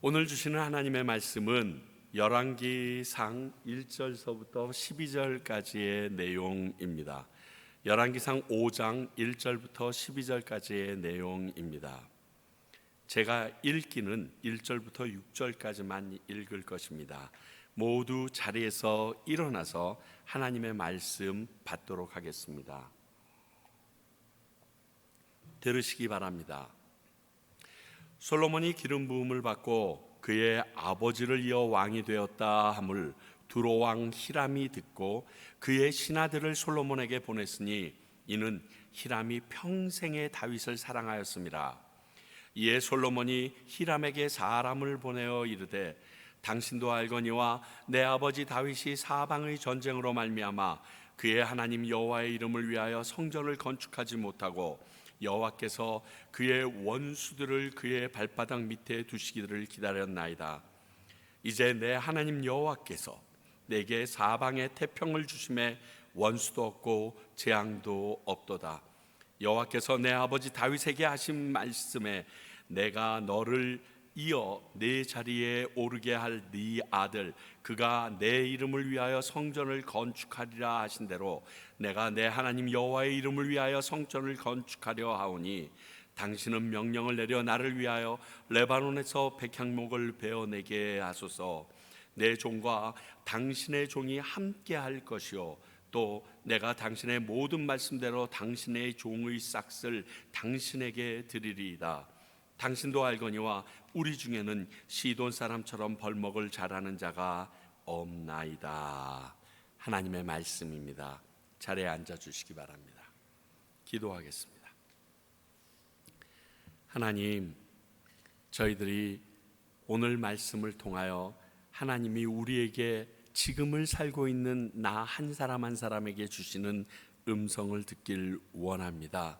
오늘 주시는 하나님의 말씀은 열왕기상 1절서부터 12절까지의 내용입니다. 열왕기상 5장 1절부터 12절까지의 내용입니다. 제가 읽기는 1절부터 6절까지만 읽을 것입니다. 모두 자리에서 일어나서 하나님의 말씀 받도록 하겠습니다. 들으시기 바랍니다. 솔로몬이 기름 부음을 받고 그의 아버지를 이어 왕이 되었다 함을 두로 왕 히람이 듣고 그의 신하들을 솔로몬에게 보냈으니 이는 히람이 평생에 다윗을 사랑하였음이라. 이에 솔로몬이 히람에게 사람을 보내어 이르되 당신도 알거니와 내 아버지 다윗이 사방의 전쟁으로 말미암아 그의 하나님 여호와의 이름을 위하여 성전을 건축하지 못하고 여호와께서 그의 원수들을 그의 발바닥 밑에 두시기를 기다렸나이다. 이제 내 하나님 여호와께서 내게 사방에 태평을 주심에 원수도 없고 재앙도 없도다. 여호와께서 내 아버지 다윗에게 하신 말씀에 내가 너를 이어 네 자리에 오르게 할 네 아들 그가 내 이름을 위하여 성전을 건축하리라 하신 대로 내가 내 하나님 여호와의 이름을 위하여 성전을 건축하려 하오니 당신은 명령을 내려 나를 위하여 레바논에서 백향목을 베어내게 하소서. 내 종과 당신의 종이 함께 할 것이요 또 내가 당신의 모든 말씀대로 당신의 종의 싹을 당신에게 드리리이다. 당신도 알거니와 우리 중에는 시돈 사람처럼 벌목을 잘하는 자가 없나이다. 하나님의 말씀입니다. 자리에 앉아 주시기 바랍니다. 기도하겠습니다. 하나님, 저희들이 오늘 말씀을 통하여 하나님이 우리에게 지금을 살고 있는 나 한 사람 한 사람에게 주시는 음성을 듣길 원합니다.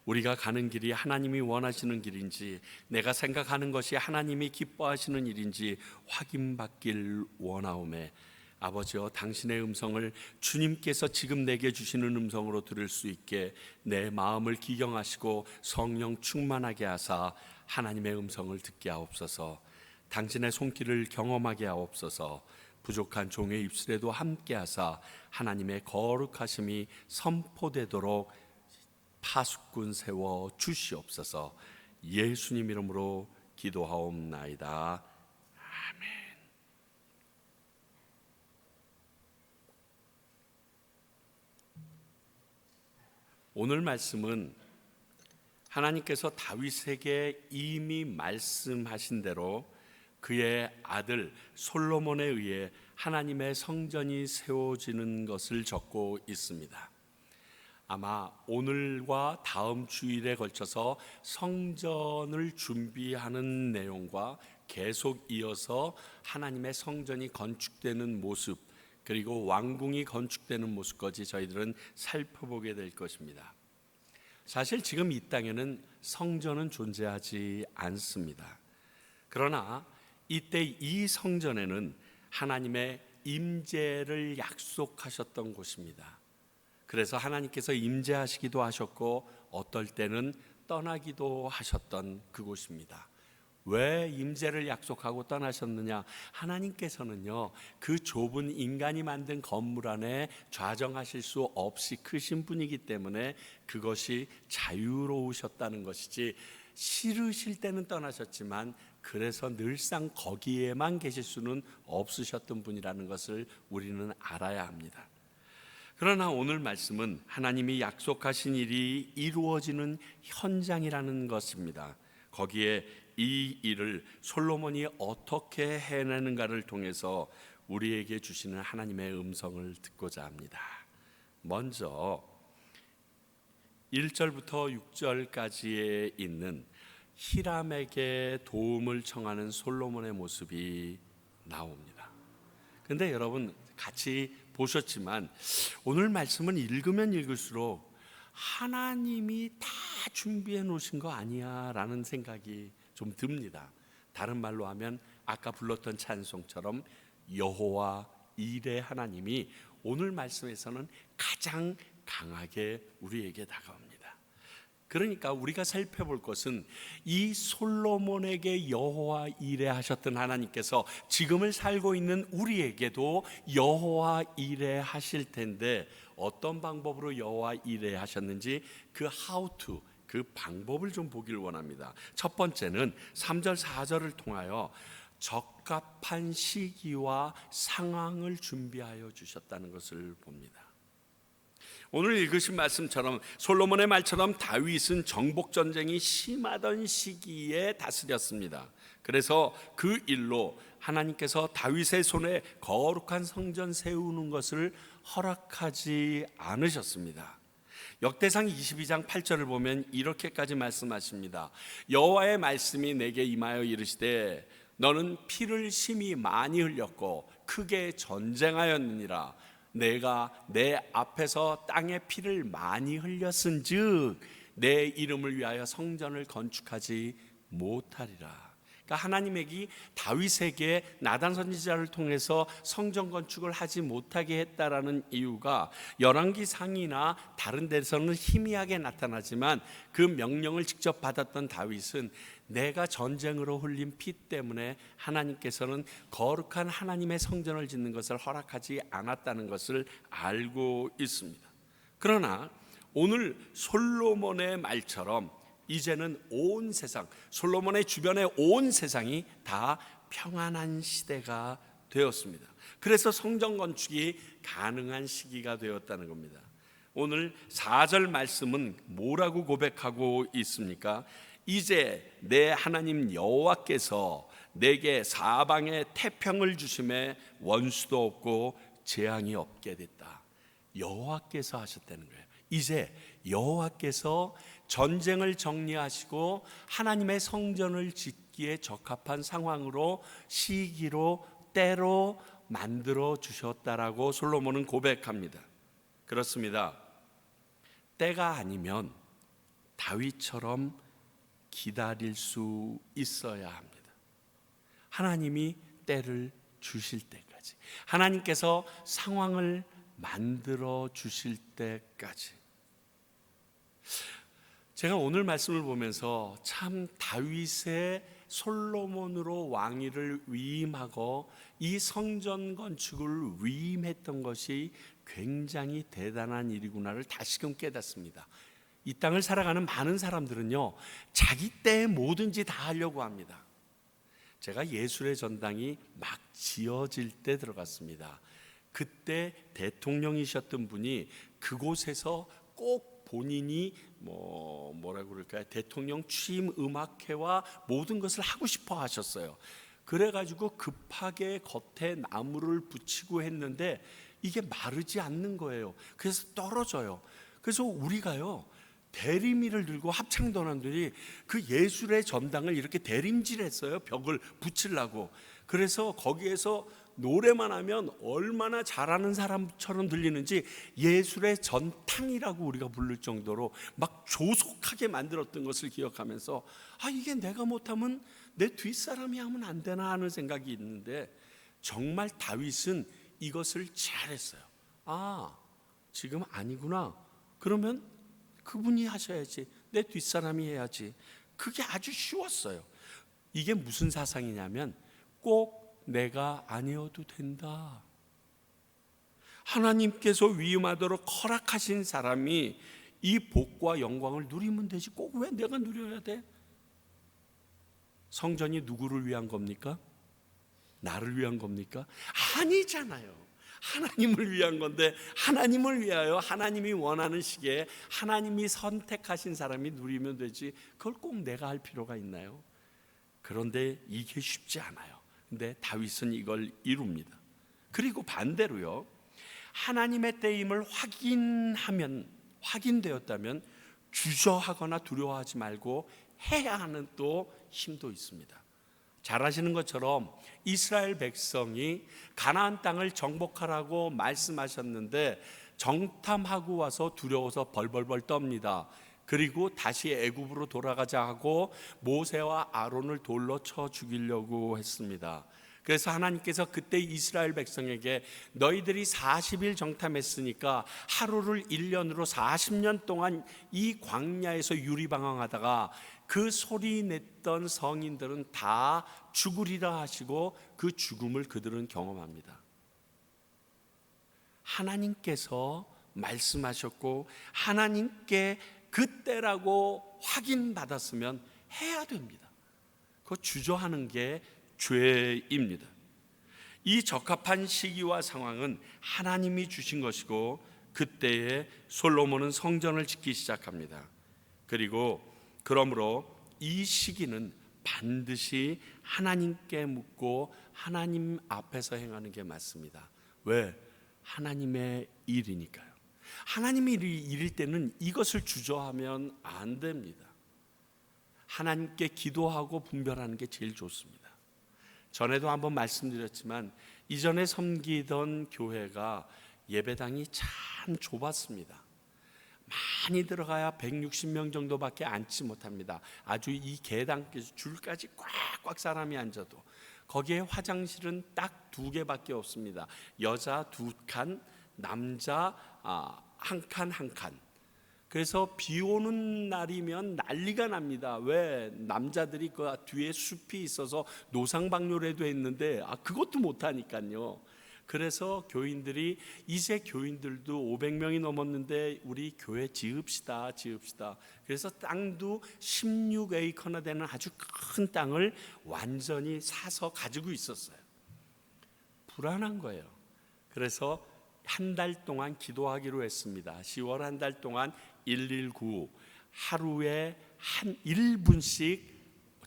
우리가 가는 길이 하나님이 원하시는 길인지 내가 생각하는 것이 하나님이 기뻐하시는 일인지 확인받길 원하오매 아버지여 당신의 음성을 주님께서 지금 내게 주시는 음성으로 들을 수 있게 내 마음을 기경하시고 성령 충만하게 하사 하나님의 음성을 듣게 하옵소서. 당신의 손길을 경험하게 하옵소서. 부족한 종의 입술에도 함께 하사 하나님의 거룩하심이 선포되도록 파수꾼 세워 주시옵소서. 예수님 이름으로 기도하옵나이다. 아멘. 오늘 말씀은 하나님께서 다윗에게 이미 말씀하신 대로 그의 아들 솔로몬에 의해 하나님의 성전이 세워지는 것을 적고 있습니다. 아마 오늘과 다음 주일에 걸쳐서 성전을 준비하는 내용과 계속 이어서 하나님의 성전이 건축되는 모습 그리고 왕궁이 건축되는 모습까지 저희들은 살펴보게 될 것입니다. 사실 지금 이 땅에는 성전은 존재하지 않습니다. 그러나 이때 이 성전에는 하나님의 임재를 약속하셨던 곳입니다. 그래서 하나님께서 임재하시기도 하셨고 어떨 때는 떠나기도 하셨던 그곳입니다. 왜 임재를 약속하고 떠나셨느냐? 하나님께서는요 그 좁은 인간이 만든 건물 안에 좌정하실 수 없이 크신 분이기 때문에 그것이 자유로우셨다는 것이지 싫으실 때는 떠나셨지만 그래서 늘상 거기에만 계실 수는 없으셨던 분이라는 것을 우리는 알아야 합니다. 그러나 오늘 말씀은 하나님이 약속하신 일이 이루어지는 현장이라는 것입니다. 거기에 이 일을 솔로몬이 어떻게 해내는가를 통해서 우리에게 주시는 하나님의 음성을 듣고자 합니다. 먼저 1절부터 6절까지에 있는 히람에게 도움을 청하는 솔로몬의 모습이 나옵니다. 근데 여러분 같이 보셨지만 오늘 말씀은 읽으면 읽을수록 하나님이 다 준비해 놓으신 거 아니야 라는 생각이 좀 듭니다. 다른 말로 하면 아까 불렀던 찬송처럼 여호와 일의 하나님이 오늘 말씀에서는 가장 강하게 우리에게 다가옵니다. 그러니까 우리가 살펴볼 것은 이 솔로몬에게 여호와 이레 하셨던 하나님께서 지금을 살고 있는 우리에게도 여호와 이레 하실 텐데, 어떤 방법으로 여호와 이레 하셨는지 그 how to, 그 방법을 좀 보길 원합니다. 첫 번째는 3절 4절을 통하여 적합한 시기와 상황을 준비하여 주셨다는 것을 봅니다. 오늘 읽으신 말씀처럼 솔로몬의 말처럼 다윗은 정복전쟁이 심하던 시기에 다스렸습니다. 그래서 그 일로 하나님께서 다윗의 손에 거룩한 성전 세우는 것을 허락하지 않으셨습니다. 역대상 22장 8절을 보면 이렇게까지 말씀하십니다. 여호와의 말씀이 내게 임하여 이르시되 너는 피를 심히 많이 흘렸고 크게 전쟁하였느니라. 내가 내 앞에서 땅에 피를 많이 흘렸은즉 내 이름을 위하여 성전을 건축하지 못하리라. 그러니까 하나님에게 다윗에게 나단 선지자를 통해서 성전 건축을 하지 못하게 했다라는 이유가 열왕기상이나 다른 데서는 희미하게 나타나지만 그 명령을 직접 받았던 다윗은 내가 전쟁으로 흘린 피 때문에 하나님께서는 거룩한 하나님의 성전을 짓는 것을 허락하지 않았다는 것을 알고 있습니다. 그러나 오늘 솔로몬의 말처럼 이제는 온 세상, 솔로몬의 주변의 온 세상이 다 평안한 시대가 되었습니다. 그래서 성전 건축이 가능한 시기가 되었다는 겁니다. 오늘 4절 말씀은 뭐라고 고백하고 있습니까? 이제 내 하나님 여호와께서 내게 사방에 태평을 주심에 원수도 없고 재앙이 없게 됐다. 여호와께서 하셨다는 거예요. 이제 여호와께서 전쟁을 정리하시고 하나님의 성전을 짓기에 적합한 상황으로, 시기로, 때로 만들어 주셨다라고 솔로몬은 고백합니다. 그렇습니다. 때가 아니면 다윗처럼 기다릴 수 있어야 합니다. 하나님이 때를 주실 때까지, 하나님께서 상황을 만들어 주실 때까지. 제가 오늘 말씀을 보면서 참 다윗의 솔로몬으로 왕위를 위임하고 이 성전 건축을 위임했던 것이 굉장히 대단한 일이구나를 다시금 깨닫습니다. 이 땅을 살아가는 많은 사람들은요, 자기 때에 뭐든지 다 하려고 합니다. 제가 예술의 전당이 막 지어질 때 들어갔습니다. 그때 대통령이셨던 분이 그곳에서 꼭 본인이 뭐라고 그럴까요? 대통령 취임 음악회와 모든 것을 하고 싶어 하셨어요. 그래가지고 급하게 겉에 나무를 붙이고 했는데 이게 마르지 않는 거예요. 그래서 떨어져요. 그래서 우리가요, 대리미를 들고 합창단원들이 그 예술의 전당을 이렇게 대림질했어요. 벽을 붙이려고. 그래서 거기에서 노래만 하면 얼마나 잘하는 사람처럼 들리는지 예술의 전탕이라고 우리가 부를 정도로 막 조속하게 만들었던 것을 기억하면서, 이게 내가 못하면 내 뒷사람이 하면 안 되나 하는 생각이 있는데, 정말 다윗은 이것을 잘했어요. 지금 아니구나. 그러면 그분이 하셔야지, 내 뒷사람이 해야지. 그게 아주 쉬웠어요. 이게 무슨 사상이냐면 꼭 내가 아니어도 된다. 하나님께서 위임하도록 허락하신 사람이 이 복과 영광을 누리면 되지, 꼭 왜 내가 누려야 돼? 성전이 누구를 위한 겁니까? 나를 위한 겁니까? 아니잖아요. 하나님을 위한 건데, 하나님을 위하여 하나님이 원하는 시기에 하나님이 선택하신 사람이 누리면 되지, 그걸 꼭 내가 할 필요가 있나요? 그런데 이게 쉽지 않아요. 근데 다윗은 이걸 이룹니다. 그리고 반대로요, 하나님의 때임을 확인되었다면 주저하거나 두려워하지 말고 해야 하는 또 힘도 있습니다. 잘 아시는 것처럼 이스라엘 백성이 가나안 땅을 정복하라고 말씀하셨는데 정탐하고 와서 두려워서 벌벌벌 떱니다. 그리고 다시 애굽으로 돌아가자 하고 모세와 아론을 돌로 쳐 죽이려고 했습니다. 그래서 하나님께서 그때 이스라엘 백성에게 너희들이 40일 정탐했으니까 하루를 1년으로 40년 동안 이 광야에서 유리방황하다가 그 소리 냈던 성인들은 다 죽으리라 하시고 그 죽음을 그들은 경험합니다. 하나님께서 말씀하셨고 하나님께 그때라고 확인받았으면 해야 됩니다. 그거 주저하는 게 죄입니다. 이 적합한 시기와 상황은 하나님이 주신 것이고 그때에 솔로몬은 성전을 짓기 시작합니다. 그러므로 이 시기는 반드시 하나님께 묻고 하나님 앞에서 행하는 게 맞습니다. 왜? 하나님의 일이니까요. 하나님의 일일 때는 이것을 주저하면 안 됩니다. 하나님께 기도하고 분별하는 게 제일 좋습니다. 전에도 한번 말씀드렸지만 이전에 섬기던 교회가 예배당이 참 좁았습니다. 많이 들어가야 160명 정도밖에 앉지 못합니다. 아주 이 계단께서 줄까지 꽉꽉 사람이 앉아도 거기에 화장실은 딱 2개밖에 없습니다. 여자 2칸, 남자 한 칸. 그래서 비 오는 날이면 난리가 납니다. 왜? 남자들이 그 뒤에 숲이 있어서 노상방뇨라도 했는데 그것도 못하니까요. 그래서 교인들이 이제 교인들도 500명이 넘었는데 우리 교회 지읍시다. 그래서 땅도 16에이커나 되는 아주 큰 땅을 완전히 사서 가지고 있었어요. 불안한 거예요. 그래서 한 달 동안 기도하기로 했습니다. 10월 한 달 동안 119 하루에 한 1분씩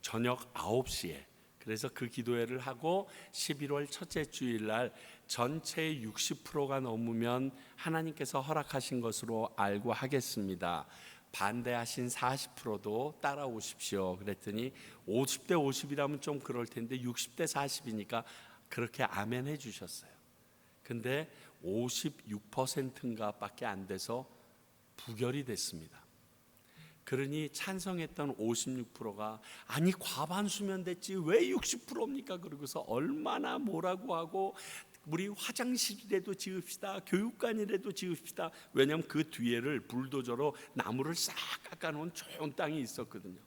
저녁 9시에 그래서 그 기도회를 하고 11월 첫째 주일날 전체의 60%가 넘으면 하나님께서 허락하신 것으로 알고 하겠습니다. 반대하신 40%도 따라오십시오. 그랬더니 50대 50이라면 좀 그럴 텐데 60대 40이니까 그렇게 아멘 해주셨어요. 근데 56%인가 밖에 안 돼서 부결이 됐습니다. 그러니 찬성했던 56%가 아니 과반수면 됐지 왜 60%입니까? 그러고서 얼마나 뭐라고 하고 우리 화장실이라도 지읍시다, 교육관이라도 지읍시다. 왜냐하면 그 뒤에를 불도저로 나무를 싹 깎아놓은 좋은 땅이 있었거든요.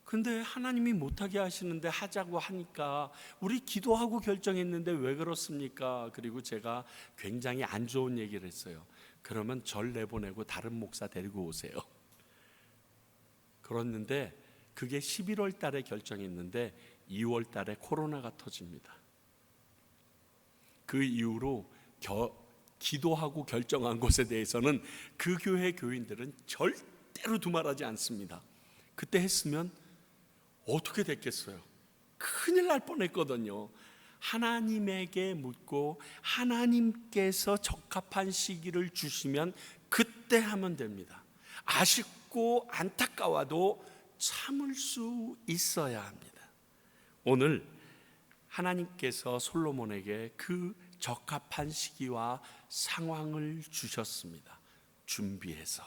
근데 하나님이 못하게 하시는데 하자고 하니까 우리 기도하고 결정했는데 왜 그렇습니까? 그리고 제가 굉장히 안 좋은 얘기를 했어요. 그러면 절 내보내고 다른 목사 데리고 오세요. 그랬는데 그게 11월 달에 결정했는데 2월 달에 코로나가 터집니다. 그 이후로 기도하고 결정한 것에 대해서는 그 교회 교인들은 절대로 두말하지 않습니다. 그때 했으면 어떻게 됐겠어요? 큰일 날 뻔했거든요. 하나님에게 묻고 하나님께서 적합한 시기를 주시면 그때 하면 됩니다. 아쉽고 안타까워도 참을 수 있어야 합니다. 오늘 하나님께서 솔로몬에게 그 적합한 시기와 상황을 주셨습니다. 준비해서.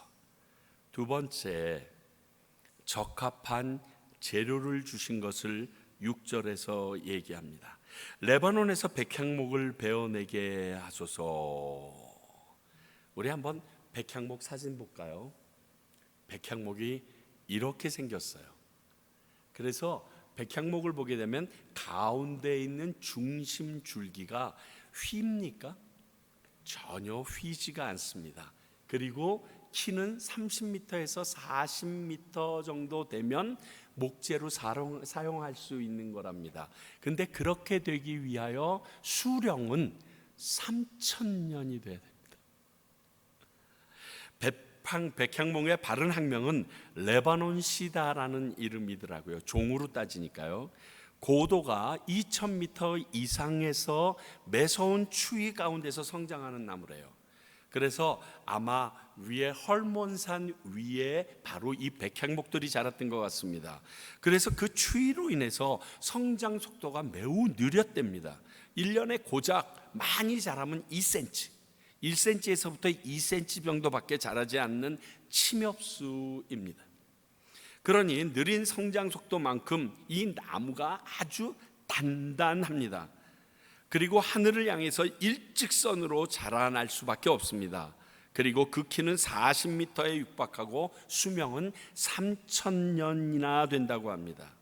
두 번째, 적합한 재료를 주신 것을 6절에서 얘기합니다. 레바논에서 백향목을 베어내게 하소서. 우리 한번 백향목 사진 볼까요? 백향목이 이렇게 생겼어요. 그래서 백향목을 보게 되면 가운데 있는 중심 줄기가 휩니까? 전혀 휘지가 않습니다. 그리고 키는 30m에서 40m 정도 되면 목재로 사용할 수 있는 거랍니다. 근데 그렇게 되기 위하여 수령은 3,000년이 돼야 됩니다. 백향목의 바른 학명은 레바논 시다라는 이름이더라고요. 종으로 따지니까요. 고도가 2,000m 이상에서 매서운 추위 가운데서 성장하는 나무래요. 그래서 아마 위에 헐몬산 위에 바로 이 백향목들이 자랐던 것 같습니다. 그래서 그 추위로 인해서 성장 속도가 매우 느렸답니다. 1년에 고작 많이 자라면 2cm 1cm에서부터 2cm 정도밖에 자라지 않는 침엽수입니다. 그러니 느린 성장 속도만큼 이 나무가 아주 단단합니다. 그리고 하늘을 향해서 일직선으로 자라날 수밖에 없습니다. 그리고 그 키는 40m에 육박하고 수명은 3,000년이나 된다고 합니다.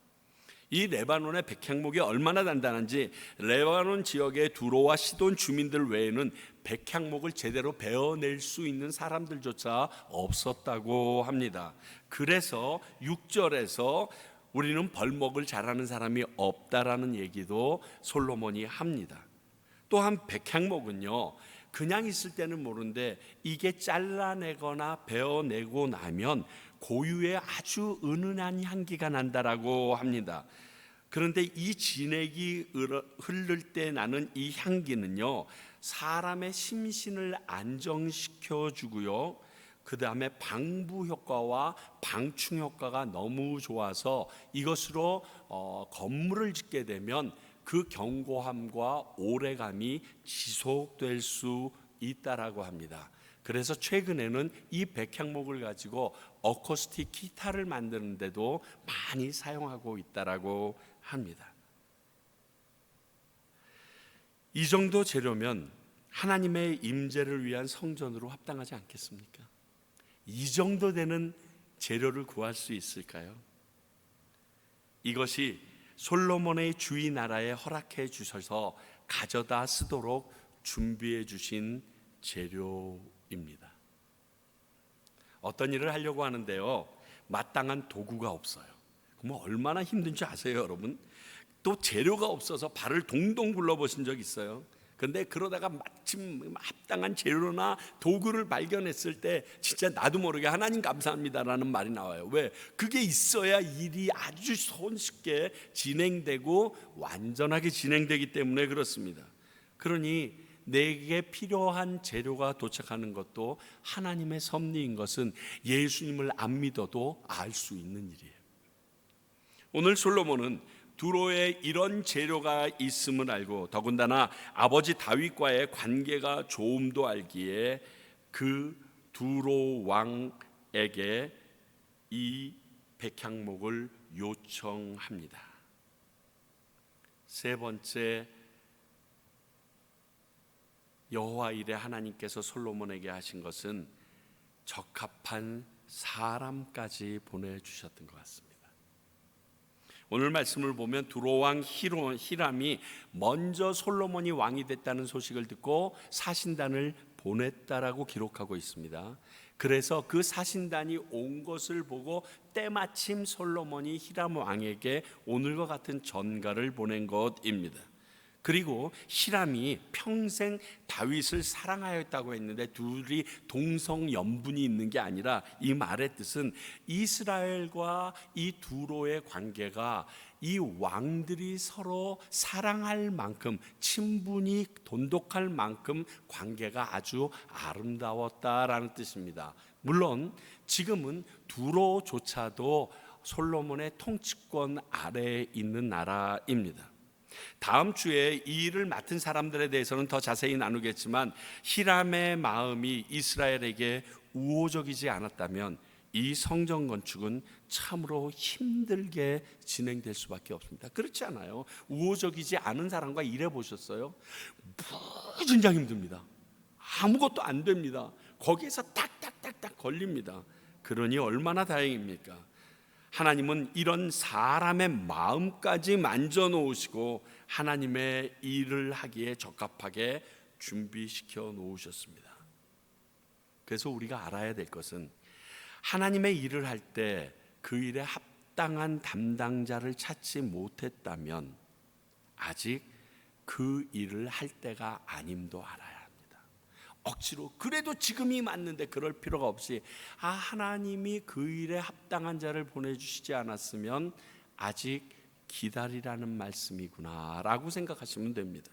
이 레바논의 백향목이 얼마나 단단한지 레바논 지역의 두로와 시돈 주민들 외에는 백향목을 제대로 베어낼 수 있는 사람들조차 없었다고 합니다. 그래서 6절에서 우리는 벌목을 잘하는 사람이 없다라는 얘기도 솔로몬이 합니다. 또한 백향목은요, 그냥 있을 때는 모르는데 이게 잘라내거나 베어내고 나면 고유의 아주 은은한 향기가 난다라고 합니다. 그런데 이 진액이 흐를 때 나는 이 향기는요, 사람의 심신을 안정시켜 주고요, 그 다음에 방부 효과와 방충 효과가 너무 좋아서 이것으로 건물을 짓게 되면 그 견고함과 오래감이 지속될 수 있다라고 합니다. 그래서 최근에는 이 백향목을 가지고 어쿠스틱 기타를 만드는데도 많이 사용하고 있다라고 합니다. 이 정도 재료면 하나님의 임재를 위한 성전으로 합당하지 않겠습니까? 이 정도 되는 재료를 구할 수 있을까요? 이것이 솔로몬의 주위 나라에 허락해 주셔서 가져다 쓰도록 준비해 주신 재료입니다. 어떤 일을 하려고 하는데요, 마땅한 도구가 없어요. 그럼 얼마나 힘든지 아세요, 여러분? 또 재료가 없어서 발을 동동 굴러보신 적 있어요? 그런데 그러다가 마침 합당한 재료나 도구를 발견했을 때 진짜 나도 모르게 하나님 감사합니다라는 말이 나와요. 왜? 그게 있어야 일이 아주 손쉽게 진행되고 완전하게 진행되기 때문에 그렇습니다. 그러니 내게 필요한 재료가 도착하는 것도 하나님의 섭리인 것은 예수님을 안 믿어도 알 수 있는 일이에요. 오늘 솔로몬은 두로에 이런 재료가 있음을 알고 더군다나 아버지 다윗과의 관계가 좋음도 알기에 그 두로 왕에게 이 백향목을 요청합니다. 세 번째, 여호와 일에 하나님께서 솔로몬에게 하신 것은 적합한 사람까지 보내주셨던 것 같습니다. 오늘 말씀을 보면 두로 왕 히람이 먼저 솔로몬이 왕이 됐다는 소식을 듣고 사신단을 보냈다라고 기록하고 있습니다. 그래서 그 사신단이 온 것을 보고 때마침 솔로몬이 히람 왕에게 오늘과 같은 전가를 보낸 것입니다. 그리고 히람이 평생 다윗을 사랑하였다고 했는데 둘이 동성연분이 있는 게 아니라 이 말의 뜻은 이스라엘과 이 두로의 관계가 이 왕들이 서로 사랑할 만큼 친분이 돈독할 만큼 관계가 아주 아름다웠다라는 뜻입니다. 물론 지금은 두로조차도 솔로몬의 통치권 아래에 있는 나라입니다. 다음 주에 이 일을 맡은 사람들에 대해서는 더 자세히 나누겠지만 히람의 마음이 이스라엘에게 우호적이지 않았다면 이 성전 건축은 참으로 힘들게 진행될 수밖에 없습니다. 그렇지 않아요? 우호적이지 않은 사람과 일해 보셨어요? 무진장 힘듭니다. 아무것도 안 됩니다. 거기에서 딱딱딱딱 걸립니다. 그러니 얼마나 다행입니까? 하나님은 이런 사람의 마음까지 만져놓으시고 하나님의 일을 하기에 적합하게 준비시켜 놓으셨습니다. 그래서 우리가 알아야 될 것은 하나님의 일을 할 때 그 일에 합당한 담당자를 찾지 못했다면 아직 그 일을 할 때가 아님도 알아야 합니다. 억지로 그래도 지금이 맞는데 그럴 필요가 없이 하나님이 그 일에 합당한 자를 보내주시지 않았으면 아직 기다리라는 말씀이구나 라고 생각하시면 됩니다.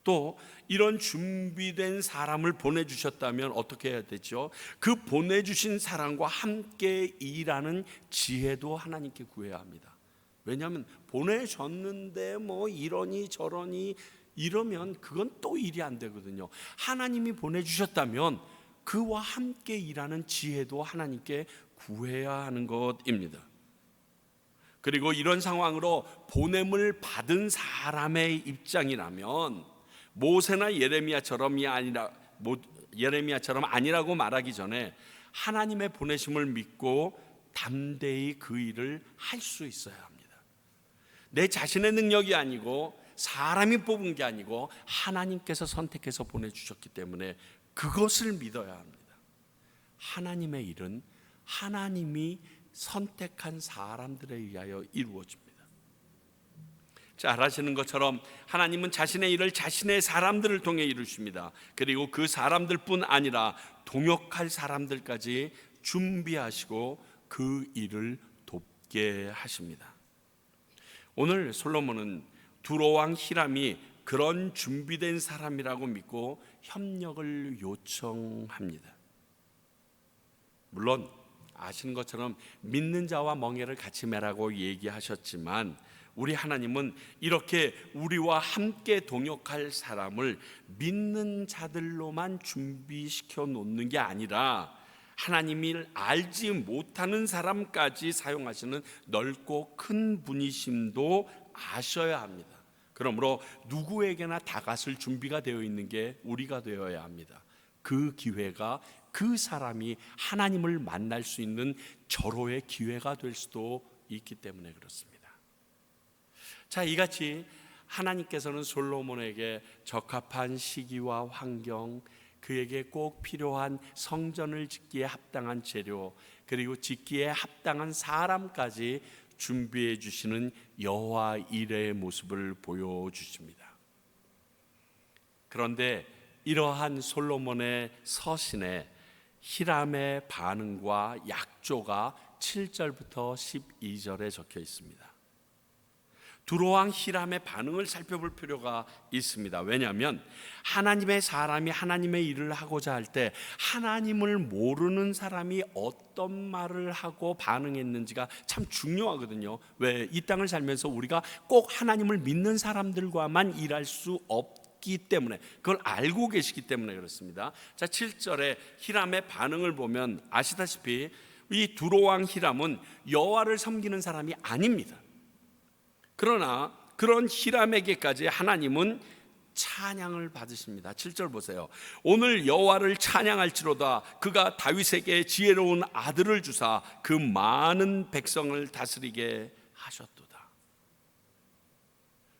또 이런 준비된 사람을 보내주셨다면 어떻게 해야 되죠? 그 보내주신 사람과 함께 일하는 지혜도 하나님께 구해야 합니다. 왜냐하면 보내셨는데 뭐 이러니 저러니 이러면 그건 또 일이 안 되거든요. 하나님이 보내주셨다면 그와 함께 일하는 지혜도 하나님께 구해야 하는 것입니다. 그리고 이런 상황으로 보냄을 받은 사람의 입장이라면 모세나 예레미야처럼 아니라고 말하기 전에 하나님의 보내심을 믿고 담대히 그 일을 할 수 있어야 합니다. 내 자신의 능력이 아니고 사람이 뽑은 게 아니고 하나님께서 선택해서 보내주셨기 때문에 그것을 믿어야 합니다. 하나님의 일은 하나님이 선택한 사람들에 의하여 이루어집니다. 잘 아시는 것처럼 하나님은 자신의 일을 자신의 사람들을 통해 이루십니다. 그리고 그 사람들뿐 아니라 동역할 사람들까지 준비하시고 그 일을 돕게 하십니다. 오늘 솔로몬은 두로왕 히람이 그런 준비된 사람이라고 믿고 협력을 요청합니다. 물론 아시는 것처럼 믿는 자와 멍에를 같이 매라고 얘기하셨지만 우리 하나님은 이렇게 우리와 함께 동역할 사람을 믿는 자들로만 준비시켜 놓는 게 아니라 하나님을 알지 못하는 사람까지 사용하시는 넓고 큰 분이심도 아셔야 합니다. 그러므로 누구에게나 다가설 준비가 되어 있는 게 우리가 되어야 합니다. 그 기회가 그 사람이 하나님을 만날 수 있는 절호의 기회가 될 수도 있기 때문에 그렇습니다. 자, 이같이 하나님께서는 솔로몬에게 적합한 시기와 환경, 그에게 꼭 필요한 성전을 짓기에 합당한 재료, 그리고 짓기에 합당한 사람까지 준비해 주시는 여호와 일의 모습을 보여주십니다. 그런데 이러한 솔로몬의 서신에 히람의 반응과 약조가 7절부터 12절에 적혀 있습니다. 두로왕 히람의 반응을 살펴볼 필요가 있습니다. 왜냐하면 하나님의 사람이 하나님의 일을 하고자 할 때 하나님을 모르는 사람이 어떤 말을 하고 반응했는지가 참 중요하거든요. 왜? 이 땅을 살면서 우리가 꼭 하나님을 믿는 사람들과만 일할 수 없기 때문에, 그걸 알고 계시기 때문에 그렇습니다. 자, 7절에 히람의 반응을 보면 아시다시피 이 두로왕 히람은 여호와를 섬기는 사람이 아닙니다. 그러나 그런 히람에게까지 하나님은 찬양을 받으십니다. 7절 보세요. 오늘 여호와를 찬양할지로다. 그가 다윗에게 지혜로운 아들을 주사 그 많은 백성을 다스리게 하셨도다.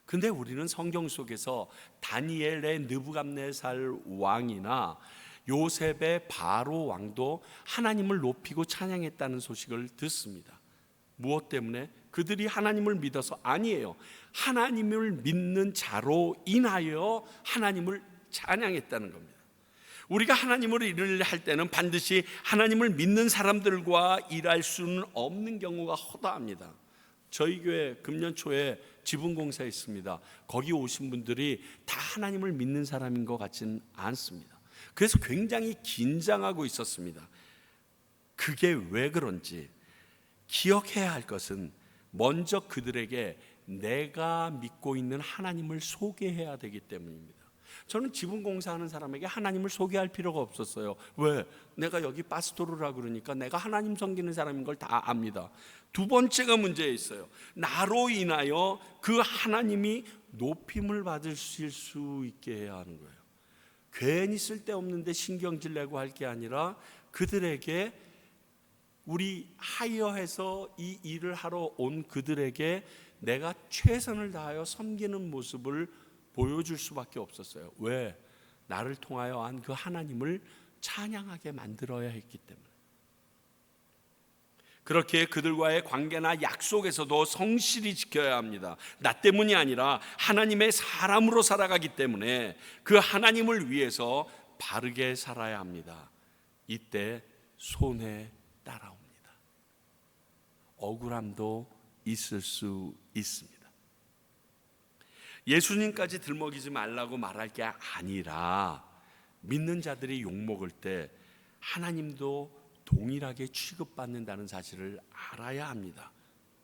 근데 우리는 성경 속에서 다니엘의 느부갓네살 왕이나 요셉의 바로 왕도 하나님을 높이고 찬양했다는 소식을 듣습니다. 무엇 때문에? 그들이 하나님을 믿어서 아니에요. 하나님을 믿는 자로 인하여 하나님을 찬양했다는 겁니다. 우리가 하나님을 일을 할 때는 반드시 하나님을 믿는 사람들과 일할 수는 없는 경우가 허다합니다. 저희 교회 금년 초에 지붕공사 있습니다. 거기 오신 분들이 다 하나님을 믿는 사람인 것 같지는 않습니다. 그래서 굉장히 긴장하고 있었습니다. 그게 왜 그런지 기억해야 할 것은 먼저 그들에게 내가 믿고 있는 하나님을 소개해야 되기 때문입니다. 저는 지붕공사하는 사람에게 하나님을 소개할 필요가 없었어요. 왜? 내가 여기 파스토르라 그러니까 내가 하나님 섬기는 사람인 걸 다 압니다. 두 번째가 문제 있어요. 나로 인하여 그 하나님이 높임을 받으실 수 있게 해야 하는 거예요. 괜히 쓸데없는데 신경질 내고 할 게 아니라 그들에게, 우리 하이어해서 이 일을 하러 온 그들에게 내가 최선을 다하여 섬기는 모습을 보여줄 수밖에 없었어요. 왜? 나를 통하여 한 그 하나님을 찬양하게 만들어야 했기 때문에. 그렇게 그들과의 관계나 약속에서도 성실히 지켜야 합니다. 나 때문이 아니라 하나님의 사람으로 살아가기 때문에 그 하나님을 위해서 바르게 살아야 합니다. 이때 손해 따라옵니다. 억울함도 있을 수 있습니다. 예수님까지 들먹이지 말라고 말할 게 아니라 믿는 자들이 욕먹을 때 하나님도 동일하게 취급받는다는 사실을 알아야 합니다.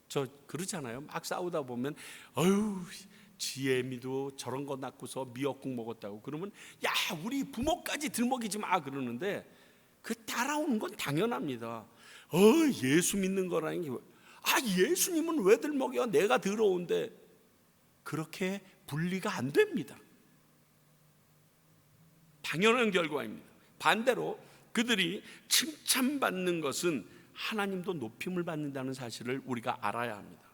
저 그렇잖아요. 막 싸우다 보면 어휴 지혜미도 저런 거 낳고서 미역국 먹었다고 그러면 야 우리 부모까지 들먹이지 마 그러는데 그 따라오는 건 당연합니다. 예수 믿는 거라는 게 예수님은 왜들 먹여? 내가 더러운데. 그렇게 분리가 안 됩니다. 당연한 결과입니다. 반대로 그들이 칭찬받는 것은 하나님도 높임을 받는다는 사실을 우리가 알아야 합니다.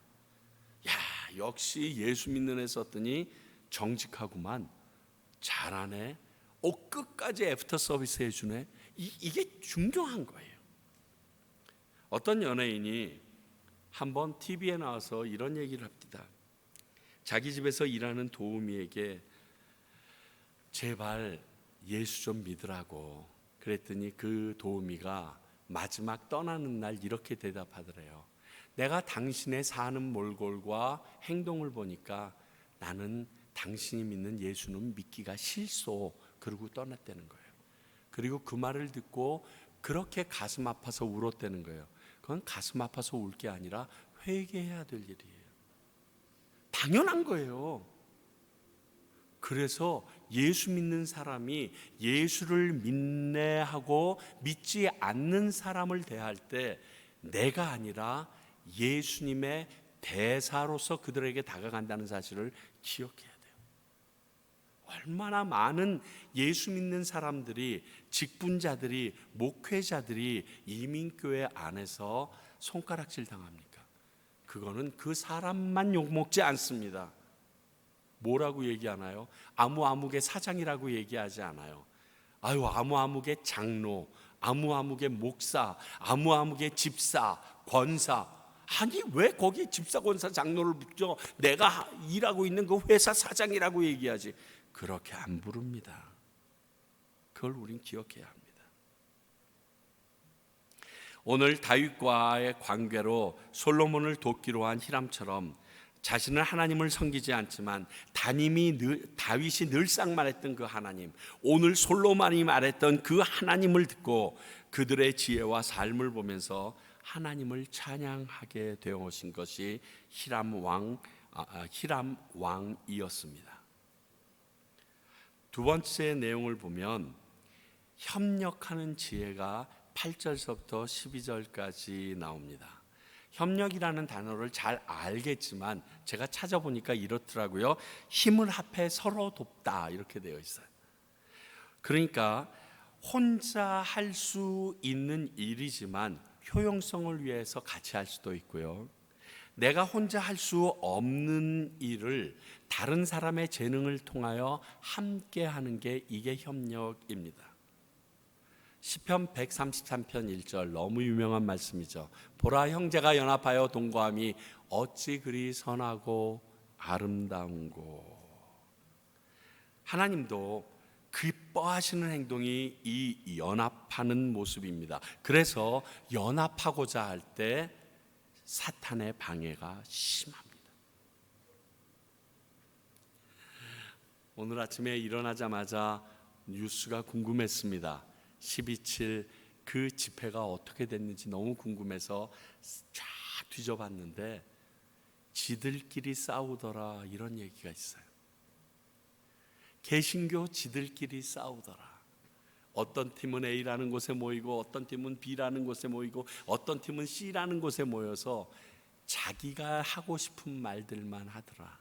역시 예수 믿는 애 썼더니 정직하구만, 잘하네, 끝까지 애프터 서비스 해주네. 이게 중요한 거예요. 어떤 연예인이 한번 TV에 나와서 이런 얘기를 합니다. 자기 집에서 일하는 도우미에게 제발 예수 좀 믿으라고 그랬더니 그 도우미가 마지막 떠나는 날 이렇게 대답하더래요. 내가 당신의 사는 몰골과 행동을 보니까 나는 당신이 믿는 예수는 믿기가 싫소. 그러고 떠났다는 거예요. 그리고 그 말을 듣고 그렇게 가슴 아파서 울었다는 거예요. 그건 가슴 아파서 울 게 아니라 회개해야 될 일이에요. 당연한 거예요. 그래서 예수 믿는 사람이 예수를 믿네하고 믿지 않는 사람을 대할 때 내가 아니라 예수님의 대사로서 그들에게 다가간다는 사실을 기억해야 돼요. 얼마나 많은 예수 믿는 사람들이, 직분자들이, 목회자들이 이민교회 안에서 손가락질 당합니까? 그거는 그 사람만 욕먹지 않습니다. 뭐라고 얘기하나요? 아무아무개 사장이라고 얘기하지 않아요. 아무아무개 장로, 아무아무개 목사, 아무아무개 집사, 권사. 아니 왜 거기 집사, 권사, 장로를 붙여? 내가 일하고 있는 그 회사 사장이라고 얘기하지. 그렇게 안 부릅니다. 그걸 우린 기억해야 합니다. 오늘 다윗과의 관계로 솔로몬을 돕기로 한 히람처럼 자신은 하나님을 섬기지 않지만 다윗이 늘상 말했던 그 하나님, 오늘 솔로몬이 말했던 그 하나님을 듣고 그들의 지혜와 삶을 보면서 하나님을 찬양하게 되어오신 것이 히람 왕이었습니다. 두 번째 내용을 보면 협력하는 지혜가 8절서부터 12절까지 나옵니다. 협력이라는 단어를 잘 알겠지만 제가 찾아보니까 이렇더라고요. 힘을 합해 서로 돕다 이렇게 되어 있어요. 그러니까 혼자 할 수 있는 일이지만 효용성을 위해서 같이 할 수도 있고요. 내가 혼자 할 수 없는 일을 다른 사람의 재능을 통하여 함께 하는 게 이게 협력입니다. 시편 133편 1절 너무 유명한 말씀이죠. 보라, 형제가 연합하여 동거함이 어찌 그리 선하고 아름다운고. 하나님도 기뻐하시는 행동이 이 연합하는 모습입니다. 그래서 연합하고자 할 때 사탄의 방해가 심합니다. 오늘 아침에 일어나자마자 뉴스가 궁금했습니다. 12.7 그 집회가 어떻게 됐는지 너무 궁금해서 쫙 뒤져봤는데 지들끼리 싸우더라 이런 얘기가 있어요. 개신교 지들끼리 싸우더라. 어떤 팀은 A라는 곳에 모이고 어떤 팀은 B라는 곳에 모이고 어떤 팀은 C라는 곳에 모여서 자기가 하고 싶은 말들만 하더라.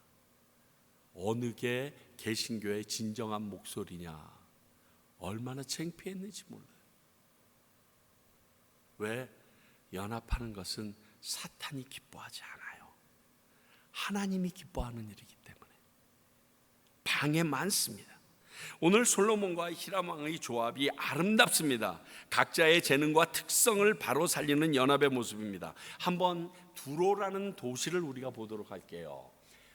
어느 게 개신교의 진정한 목소리냐. 얼마나 창피했는지 몰라요. 왜? 연합하는 것은 사탄이 기뻐하지 않아요. 하나님이 기뻐하는 일이기 때문에 방해 많습니다. 오늘 솔로몬과 히람 왕의 조합이 아름답습니다. 각자의 재능과 특성을 바로 살리는 연합의 모습입니다. 한번 두로라는 도시를 우리가 보도록 할게요.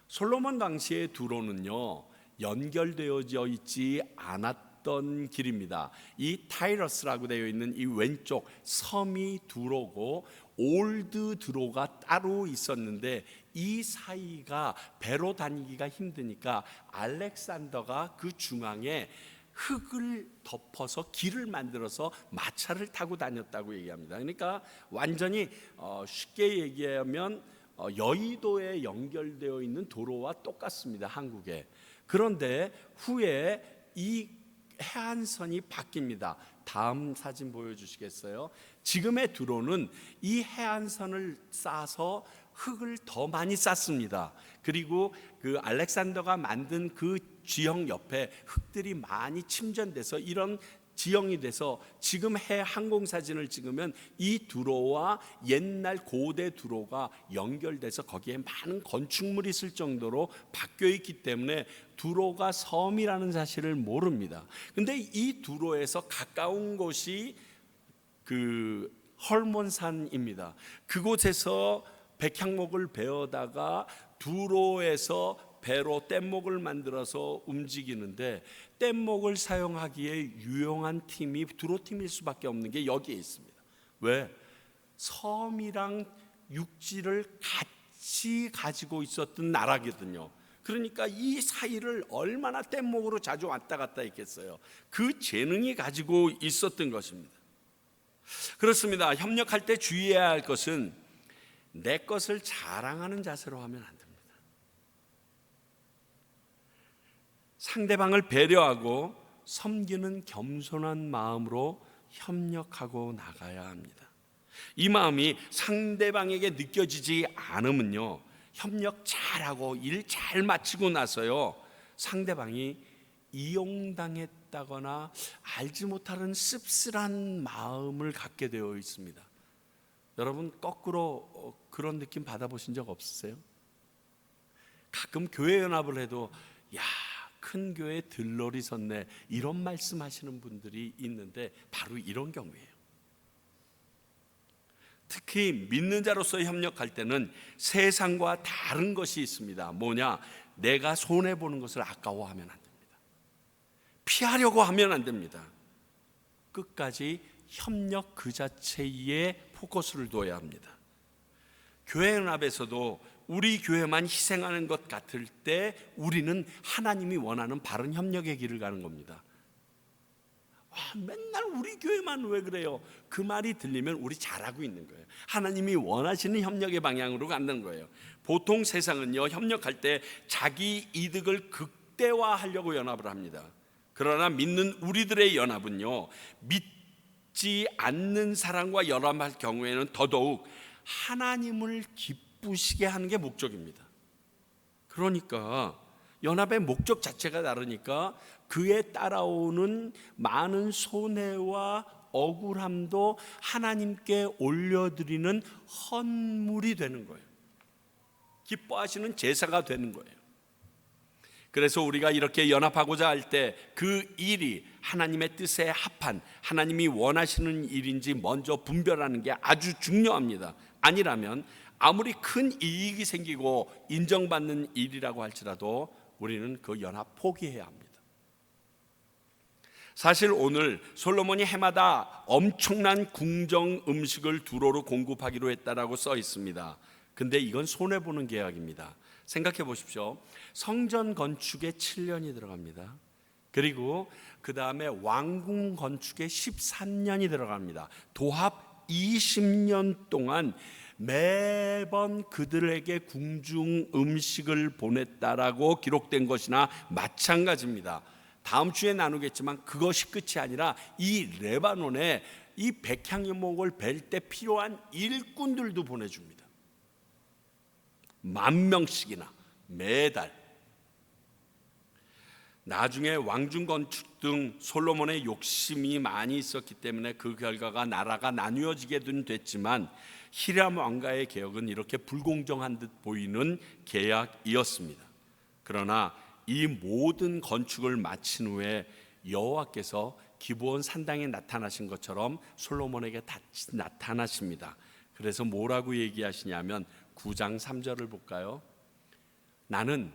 솔로몬 당시의 두로는요, 연결되어져 있지 않았던 길입니다. 이 타이러스라고 되어 있는 이 왼쪽 섬이 두로고 올드 두로가 따로 있었는데 이 사이가 배로 다니기가 힘드니까 알렉산더가 그 중앙에 흙을 덮어서 길을 만들어서 마차를 타고 다녔다고 얘기합니다. 그러니까 완전히 쉽게 얘기하면 여의도에 연결되어 있는 도로와 똑같습니다. 한국에. 그런데 후에 이 해안선이 바뀝니다. 다음 사진 보여주시겠어요? 지금의 두로는 이 해안선을 쌓아서 흙을 더 많이 쌓습니다. 그리고 그 알렉산더가 만든 그 지형 옆에 흙들이 많이 침전돼서 이런 지형이 돼서 지금 해 항공사진을 찍으면 이 두로와 옛날 고대 두로가 연결돼서 거기에 많은 건축물이 있을 정도로 바뀌어 있기 때문에 두로가 섬이라는 사실을 모릅니다. 근데 이 두로에서 가까운 곳이 그 헐몬산입니다. 그곳에서 백향목을 베어다가 두로에서 배로 뗏목을 만들어서 움직이는데, 뗏목을 사용하기에 유용한 팀이 두로팀일 수밖에 없는 게 여기에 있습니다. 왜? 섬이랑 육지를 같이 가지고 있었던 나라거든요. 그러니까 이 사이를 얼마나 뗏목으로 자주 왔다 갔다 했겠어요. 그 재능이 가지고 있었던 것입니다. 그렇습니다. 협력할 때 주의해야 할 것은 내 것을 자랑하는 자세로 하면 안 됩니다. 상대방을 배려하고 섬기는 겸손한 마음으로 협력하고 나가야 합니다. 이 마음이 상대방에게 느껴지지 않으면요, 협력 잘하고 일 잘 마치고 나서요, 상대방이 이용당했다거나 알지 못하는 씁쓸한 마음을 갖게 되어 있습니다. 여러분 거꾸로 그런 느낌 받아보신 적 없으세요? 가끔 교회 연합을 해도 야, 큰 교회 들러리 섰네, 이런 말씀하시는 분들이 있는데 바로 이런 경우예요. 특히 믿는 자로서 협력할 때는 세상과 다른 것이 있습니다. 뭐냐? 내가 손해보는 것을 아까워하면 안 됩니다. 피하려고 하면 안 됩니다. 끝까지 협력 그 자체에 포커스를 둬야 합니다. 교회 연합에서도 우리 교회만 희생하는 것 같을 때 우리는 하나님이 원하는 바른 협력의 길을 가는 겁니다. 맨날 우리 교회만 왜 그래요? 그 말이 들리면 우리 잘하고 있는 거예요. 하나님이 원하시는 협력의 방향으로 가는 거예요. 보통 세상은요, 협력할 때 자기 이득을 극대화하려고 연합을 합니다. 그러나 믿는 우리들의 연합은요, 믿지 않는 사람과 연합할 경우에는 더더욱 하나님을 기쁘시게 하는 게 목적입니다. 그러니까 연합의 목적 자체가 다르니까 그에 따라오는 많은 손해와 억울함도 하나님께 올려드리는 헌물이 되는 거예요. 기뻐하시는 제사가 되는 거예요. 그래서 우리가 이렇게 연합하고자 할 때 그 일이 하나님의 뜻에 합한, 하나님이 원하시는 일인지 먼저 분별하는 게 아주 중요합니다. 아니라면 아무리 큰 이익이 생기고 인정받는 일이라고 할지라도 우리는 그 연합 포기해야 합니다. 사실 오늘 솔로몬이 해마다 엄청난 궁정 음식을 두로로 공급하기로 했다라고 써 있습니다. 근데 이건 손해보는 계약입니다. 생각해 보십시오. 성전 건축에 7년이 들어갑니다. 그리고 그 다음에 왕궁 건축에 13년이 들어갑니다. 도합 20년 동안 매번 그들에게 궁중 음식을 보냈다라고 기록된 것이나 마찬가지입니다. 다음 주에 나누겠지만 그것이 끝이 아니라 이 레바논에 이 백향목을 벨 때 필요한 일꾼들도 보내줍니다. 10,000명씩이나 매달. 나중에 왕궁 건축 등 솔로몬의 욕심이 많이 있었기 때문에 그 결과가 나라가 나뉘어지게는 됐지만 히람 왕가의 계약은 이렇게 불공정한 듯 보이는 계약이었습니다. 그러나 이 모든 건축을 마친 후에 여호와께서 기브온 산당에 나타나신 것처럼 솔로몬에게 나타나십니다. 그래서 뭐라고 얘기하시냐면 9장 3절을 볼까요? 나는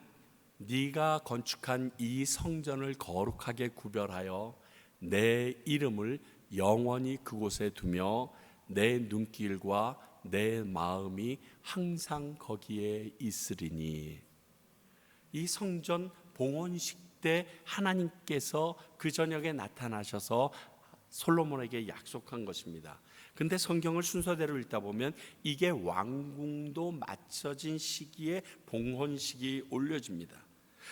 네가 건축한 이 성전을 거룩하게 구별하여 내 이름을 영원히 그곳에 두며 내 눈길과 내 마음이 항상 거기에 있으리니. 이 성전 봉헌식 때 하나님께서 그 저녁에 나타나셔서 솔로몬에게 약속한 것입니다. 근데 성경을 순서대로 읽다 보면 이게 왕궁도 맞춰진 시기에 봉헌식이 올려집니다.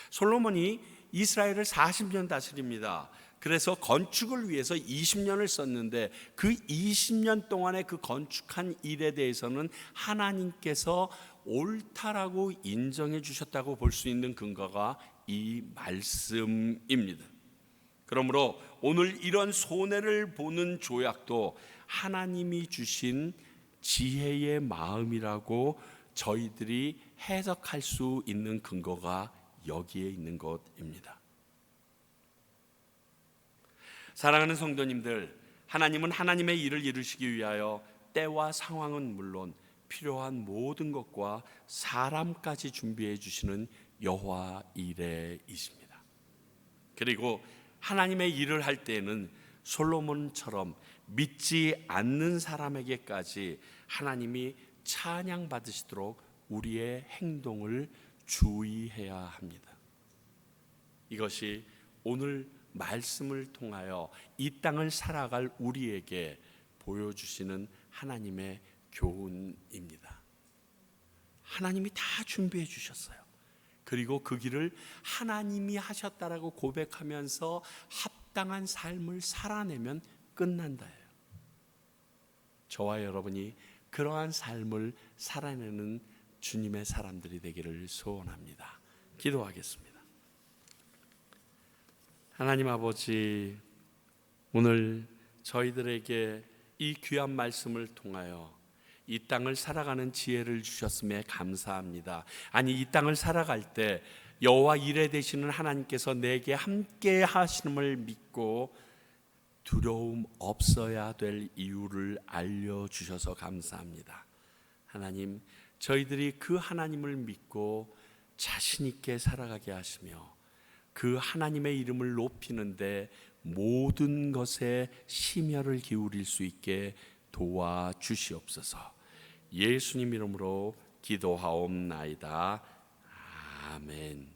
솔로몬이 이스라엘을 40년 다스립니다. 그래서 건축을 위해서 20년을 썼는데 그 20년 동안의 그 건축한 일에 대해서는 하나님께서 옳다라고 인정해 주셨다고 볼 수 있는 근거가 이 말씀입니다. 그러므로 오늘 이런 손해를 보는 조약도 하나님이 주신 지혜의 마음이라고 저희들이 해석할 수 있는 근거가 여기에 있는 것입니다. 사랑하는 성도님들, 하나님은 하나님의 일을 이루시기 위하여 때와 상황은 물론 필요한 모든 것과 사람까지 준비해 주시는 여호와 이레이십니다. 그리고 하나님의 일을 할 때에는 솔로몬처럼 믿지 않는 사람에게까지 하나님이 찬양 받으시도록 우리의 행동을 주의해야 합니다. 이것이 오늘 말씀을 통하여 이 땅을 살아갈 우리에게 보여주시는 하나님의 교훈입니다. 하나님이 다 준비해 주셨어요. 그리고 그 길을 하나님이 하셨다라고 고백하면서 합당한 삶을 살아내면 끝난다예요. 저와 여러분이 그러한 삶을 살아내는 주님의 사람들이 되기를 소원합니다. 기도하겠습니다. 하나님 아버지, 오늘 저희들에게 이 귀한 말씀을 통하여 이 땅을 살아가는 지혜를 주셨음에 감사합니다. 아니, 이 땅을 살아갈 때 여호와 이레 되시는 하나님께서 내게 함께 하심을 믿고 두려움 없어야 될 이유를 알려주셔서 감사합니다. 하나님, 저희들이 그 하나님을 믿고 자신 있게 살아가게 하시며 그 하나님의 이름을 높이는데 모든 것에 심혈을 기울일 수 있게 도와주시옵소서. 예수님 이름으로 기도하옵나이다. 아멘.